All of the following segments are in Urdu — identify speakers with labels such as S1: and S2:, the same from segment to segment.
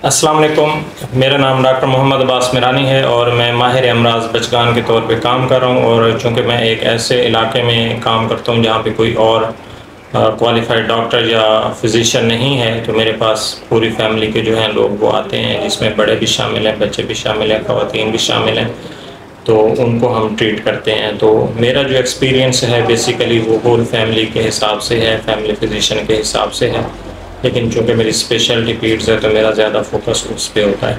S1: السلام علیکم، میرا نام ڈاکٹر محمد عباس میرانی ہے اور میں ماہر امراض بچگان کے طور پہ کام کر رہا ہوں، اور چونکہ میں ایک ایسے علاقے میں کام کرتا ہوں جہاں پہ کوئی اور کوالیفائڈ ڈاکٹر یا فزیشین نہیں ہے، تو میرے پاس پوری فیملی کے جو ہیں لوگ وہ آتے ہیں، جس میں بڑے بھی شامل ہیں، بچے بھی شامل ہیں، خواتین بھی شامل ہیں، تو ان کو ہم ٹریٹ کرتے ہیں۔ تو میرا جو ایکسپیرینس ہے بیسیکلی وہ ہول فیملی کے حساب سے ہے، فیملی فزیشین کے حساب سے ہے، لیکن چونکہ میری اسپیشلٹی پیڈز ہے تو میرا زیادہ فوکس اس پہ ہوتا ہے۔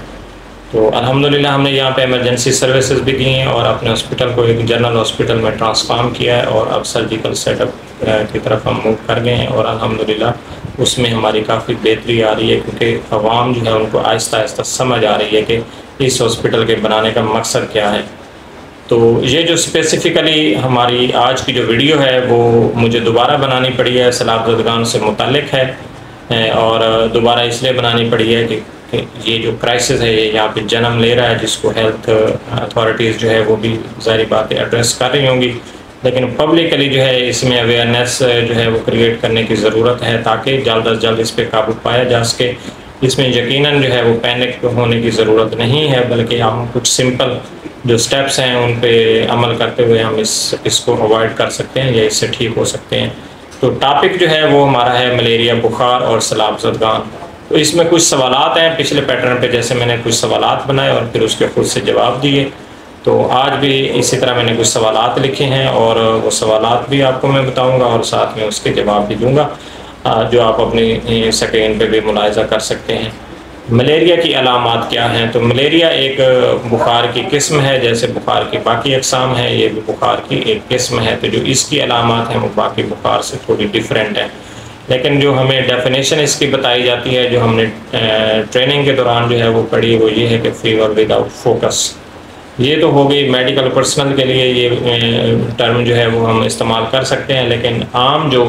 S1: تو الحمدللہ ہم نے یہاں پہ ایمرجنسی سروسز بھی دی ہیں اور اپنے ہاسپٹل کو ایک جنرل ہاسپٹل میں ٹرانسفارم کیا ہے، اور اب سرجیکل سیٹ اپ کی طرف ہم موو کر گئے ہیں، اور الحمدللہ اس میں ہماری کافی بہتری آ رہی ہے، کیونکہ عوام جو ہے ان کو آہستہ آہستہ سمجھ آ رہی ہے کہ اس ہاسپٹل کے بنانے کا مقصد کیا ہے۔ تو یہ جو اسپیسیفکلی ہماری آج کی جو ویڈیو ہے وہ مجھے دوبارہ بنانی پڑی ہے، سیلاب زدگان سے متعلق ہے، اور دوبارہ اس لیے بنانی پڑی ہے کہ یہ جو کرائسس ہے یہ یہاں پہ جنم لے رہا ہے، جس کو ہیلتھ اتھارٹیز جو ہے وہ بھی ظاہری باتیں ایڈریس کر رہی ہوں گی، لیکن پبلکلی جو ہے اس میں اویئرنیس جو ہے وہ کریٹ کرنے کی ضرورت ہے تاکہ جلد از جلد اس پہ قابو پایا جا سکے۔ اس میں یقیناً جو ہے وہ پینک ہونے کی ضرورت نہیں ہے، بلکہ ہم کچھ سمپل جو سٹیپس ہیں ان پہ عمل کرتے ہوئے ہم اس کو اوائڈ کر سکتے ہیں یا اس سے ٹھیک ہو سکتے ہیں۔ تو ٹاپک جو ہے وہ ہمارا ہے ملیریا، بخار اور سیلاب زدگان۔ تو اس میں کچھ سوالات ہیں، پچھلے پیٹرن پہ جیسے میں نے کچھ سوالات بنائے اور پھر اس کے خود سے جواب دیے، تو آج بھی اسی طرح میں نے کچھ سوالات لکھے ہیں اور وہ سوالات بھی آپ کو میں بتاؤں گا اور ساتھ میں اس کے جواب بھی دوں گا، جو آپ اپنی سکرین پہ بھی ملاحظہ کر سکتے ہیں۔ ملیریا کی علامات کیا ہیں؟ تو ملیریا ایک بخار کی قسم ہے، جیسے بخار کی باقی اقسام ہیں، یہ بھی بخار کی ایک قسم ہے، تو جو اس کی علامات ہیں وہ باقی بخار سے تھوڑی ڈیفرنٹ ہیں، لیکن جو ہمیں ڈیفینیشن اس کی بتائی جاتی ہے، جو ہم نے ٹریننگ کے دوران جو ہے وہ پڑھی، وہ یہ ہے کہ فیور ود آؤٹ فوکس۔ یہ تو ہو گئی میڈیکل پرسنل کے لیے، یہ ٹرم جو ہے وہ ہم استعمال کر سکتے ہیں، لیکن عام جو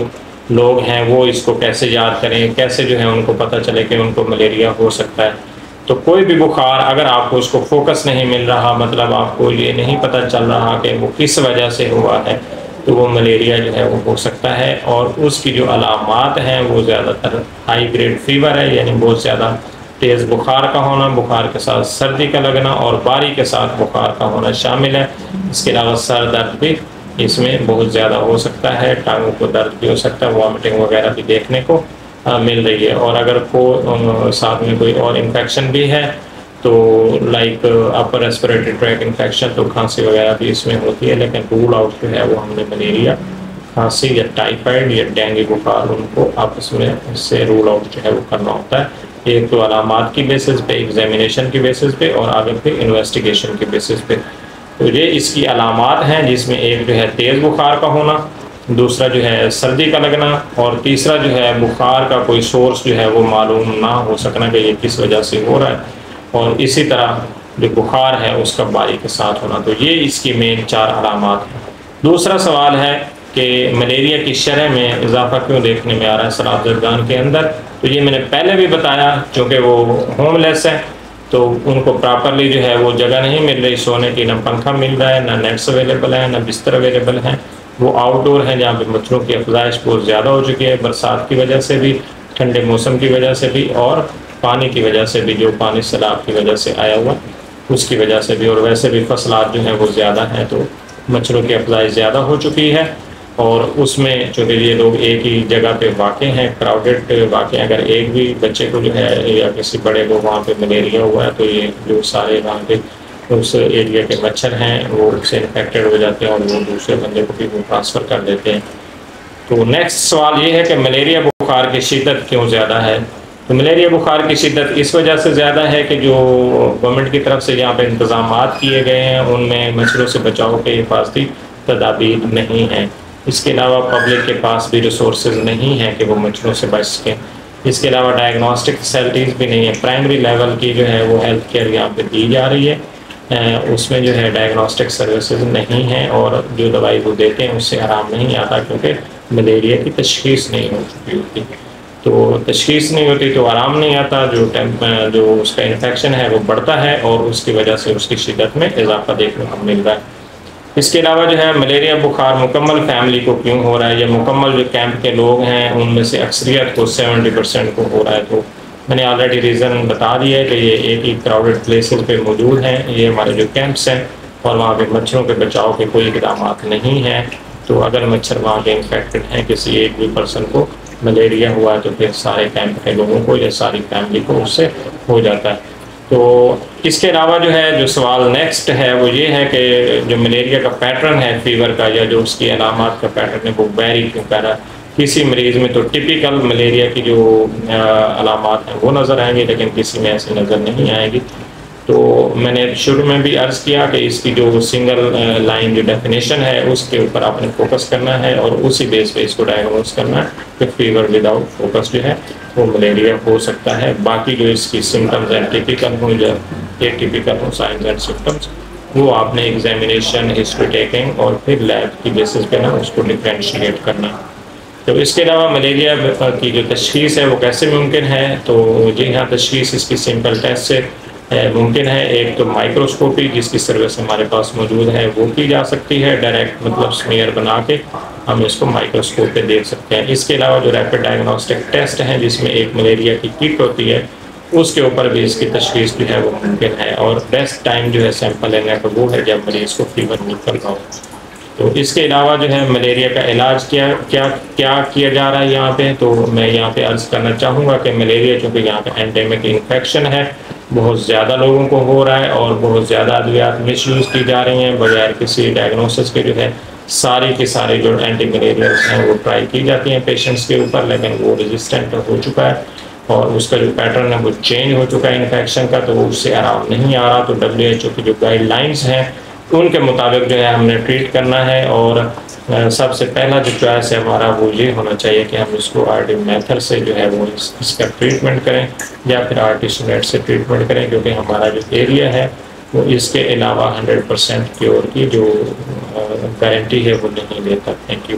S1: لوگ ہیں وہ اس کو کیسے یاد کریں، کیسے جو ہے ان کو پتہ چلے کہ ان کو ملیریا ہو سکتا ہے؟ تو کوئی بھی بخار اگر آپ کو اس کو فوکس نہیں مل رہا، مطلب آپ کو یہ نہیں پتہ چل رہا کہ وہ کس وجہ سے ہوا ہے، تو وہ ملیریا جو ہے وہ ہو سکتا ہے، اور اس کی جو علامات ہیں وہ زیادہ تر ہائی گریڈ فیور ہے، یعنی بہت زیادہ تیز بخار کا ہونا، بخار کے ساتھ سردی کا لگنا اور باری کے ساتھ بخار کا ہونا شامل ہے۔ اس کے علاوہ سر درد بھی اس میں بہت زیادہ ہو سکتا ہے، ٹانگوں کو درد بھی ہو سکتا ہے، وامٹنگ وغیرہ بھی دیکھنے کو مل رہی ہے، اور اگر ساتھ میں کوئی اور انفیکشن بھی ہے تو لائک اپر ریسپریٹری ٹریک انفیکشن، تو کھانسی وغیرہ بھی اس میں ہوتی ہے، لیکن رول آؤٹ جو ہے وہ ہم نے ملیریا، کھانسی یا ٹائیفائڈ یا ڈینگی بخار، ان کو آپس میں اس سے رول آؤٹ جو ہے وہ کرنا ہوتا ہے، ایک تو علامات کی بیسس پہ، ایگزامینیشن کی بیسس پہ، اور آگے پھر انویسٹیگیشن کی بیسس پہ۔ تو یہ اس کی علامات ہیں، جس میں ایک جو ہے تیز بخار کا ہونا، دوسرا جو ہے سردی کا لگنا، اور تیسرا جو ہے بخار کا کوئی سورس جو ہے وہ معلوم نہ ہو سکنا کہ یہ کس وجہ سے ہو رہا ہے، اور اسی طرح جو بخار ہے اس کا باری کے ساتھ ہونا۔ تو یہ اس کی مین 4 علامات ہیں۔ دوسرا سوال ہے کہ ملیریا کی شرح میں اضافہ کیوں دیکھنے میں آ رہا ہے سیلاب زدگان کے اندر؟ تو یہ میں نے پہلے بھی بتایا، چونکہ وہ ہوم لیس ہے تو ان کو پراپرلی جو ہے وہ جگہ نہیں مل رہی سونے کی، نہ پنکھا مل رہا ہے، نہ نیٹس اویلیبل ہیں، نہ بستر اویلیبل ہیں، وہ آؤٹ ڈور ہیں جہاں پہ مچھروں کی افزائش بہت زیادہ ہو چکی ہے، برسات کی وجہ سے بھی، ٹھنڈے موسم کی وجہ سے بھی، اور پانی کی وجہ سے بھی، جو پانی سیلاب کی وجہ سے آیا ہوا اس کی وجہ سے بھی، اور ویسے بھی فصلات جو ہیں وہ زیادہ ہیں تو مچھروں کی افزائش زیادہ ہو چکی ہے، اور اس میں چونکہ یہ لوگ ایک ہی جگہ پہ واقع ہیں، کراؤڈڈ واقع ہیں، اگر ایک بھی بچے کو جو ہے یا کسی بڑے کو وہاں پہ ملیریا ہوا ہے تو یہ جو سارے وہاں پہ اس ایریا کے مچھر ہیں وہ اس سے انفیکٹڈ ہو جاتے ہیں اور وہ دوسرے بندے کو بھی وہ ٹرانسفر کر دیتے ہیں۔ تو نیکسٹ سوال یہ ہے کہ ملیریا بخار کی شدت کیوں زیادہ ہے؟ تو ملیریا بخار کی شدت اس وجہ سے زیادہ ہے کہ جو گورنمنٹ کی طرف سے یہاں پہ انتظامات کیے گئے ہیں ان میں مچھروں سے بچاؤ کے حفاظتی تدابیر نہیں ہیں، اس کے علاوہ پبلک کے پاس بھی ریسورسز نہیں ہیں کہ وہ مچھروں سے بچ سکیں، اس کے علاوہ ڈائگنوسٹک فیسلٹیز بھی نہیں ہیں، پرائمری لیول کی جو ہے وہ ہیلتھ کیئر یہاں پہ دی جا رہی ہے، اس میں جو ہے ڈائگنوسٹک سروسز نہیں ہیں، اور جو دوائی وہ دیتے ہیں اس سے آرام نہیں آتا، کیونکہ ملیریا کی تشخیص نہیں ہو چکی ہوتی، تو تشخیص نہیں ہوتی تو آرام نہیں آتا، جو اس کا انفیکشن ہے وہ بڑھتا ہے اور اس کی وجہ سے اس کی شدت میں اضافہ دیکھنے کو مل رہا ہے۔ اس کے علاوہ جو ہے ملیریا بخار مکمل فیملی کو کیوں ہو رہا ہے، یا مکمل جو کیمپ کے لوگ ہیں ان میں سے اکثریت کو 70% کو ہو رہا ہے، تو میں نے آلریڈی ریزن بتا دیا ہے کہ یہ ایک ہی کراؤڈڈ پلیسز پہ موجود ہیں، یہ ہمارے جو کیمپس ہیں، اور وہاں پہ مچھروں کے بچاؤ کے کوئی اقدامات نہیں ہیں. تو اگر مچھر وہاں کے انفیکٹڈ ہیں، کسی ایک بھی پرسن کو ملیریا ہوا ہے، تو پھر سارے کیمپ کے لوگوں کو یا ساری فیملی کو اس سے ہو جاتا ہے. تو اس کے علاوہ جو ہے جو سوال نیکسٹ ہے وہ یہ ہے کہ جو ملیریا کا پیٹرن ہے فیور کا، یا جو اس کی علامات کا پیٹرن ہے وہ ویری کیوں کر رہا ہے. کسی مریض میں تو ٹپیکل ملیریا کی جو علامات ہیں وہ نظر آئیں گی، لیکن کسی میں ایسے نظر نہیں آئیں گی. تو میں نے شروع میں بھی عرض کیا کہ اس کی جو سنگل لائن جو ڈیفینیشن ہے اس کے اوپر آپ نے فوکس کرنا ہے، اور اسی بیس پہ اس کو ڈائگنوز کرنا ہے کہ فیور وداؤٹ فوکس جو ہے وہ ملیریا ہو سکتا ہے. باقی جو اس کی سمٹمز ہیں ٹیپیکل ہوں یا ایٹیپیکل ہوں سائنز اینڈ سمٹمز، وہ آپ نے ایگزامینیشن، ہسٹری ٹیکنگ اور پھر لیب کی بیسس پہ نا اس کو ڈفرینشیٹ کرنا. تو اس کے علاوہ ملیریا کی جو تشخیص ہے وہ کیسے ممکن ہے؟ تو جی ہاں، تشخیص اس کی سمپل ٹیسٹ سے ممکن ہے. ایک تو مائکروسکوپی جس کی سروس ہمارے پاس موجود ہے وہ کی جا سکتی ہے، ڈائریکٹ مطلب سمیئر بنا کے ہم اس کو مائکروسکوپ پہ دیکھ سکتے ہیں. اس کے علاوہ جو ریپڈ ڈائگنوسٹک ٹیسٹ ہیں جس میں ایک ملیریا کی کٹ ہوتی ہے، اس کے اوپر بھی اس کی تشخیص جو ہے وہ ممکن ہے. اور بیسٹ ٹائم جو ہے سیمپل لینے کا وہ ہے جب مریض کو فیور نکل رہا ہو. تو اس کے علاوہ جو ہے ملیریا کا علاج کیا کیا جا رہا ہے یہاں پہ، تو میں یہاں پہ عرض کرنا چاہوں گا کہ ملیریا چونکہ یہاں پہ اینڈیمک انفیکشن ہے، بہت زیادہ لوگوں کو ہو رہا ہے، اور بہت زیادہ ادویات مس یوز کی جا رہی ہیں بغیر کسی ڈائگنوسس کے. جو ہے ساری کے سارے جو اینٹی ملیریلس ہیں وہ ٹرائی کی جاتی ہیں پیشنٹس کے اوپر، لیکن وہ ریزسٹنٹ ہو چکا ہے اور اس کا جو پیٹرن ہے وہ چینج ہو چکا ہے انفیکشن کا، تو اس سے آرام نہیں آ رہا. تو WHO کی جو گائیڈ لائنس ہیں ان کے مطابق جو ہے ہم نے ٹریٹ کرنا ہے. اور سب سے پہلا جو چوائس ہے ہمارا وہ یہ ہونا چاہیے کہ ہم اس کو RT میتھڈ سے جو ہے وہ اس کا ٹریٹمنٹ کریں، یا پھر RT سونیٹ سے ٹریٹمنٹ کریں، کیونکہ ہمارا جو ایریا ہے وہ اس کے علاوہ 100% کیور کی جو گارنٹی ہے وہ نہیں دیتا. Thank you.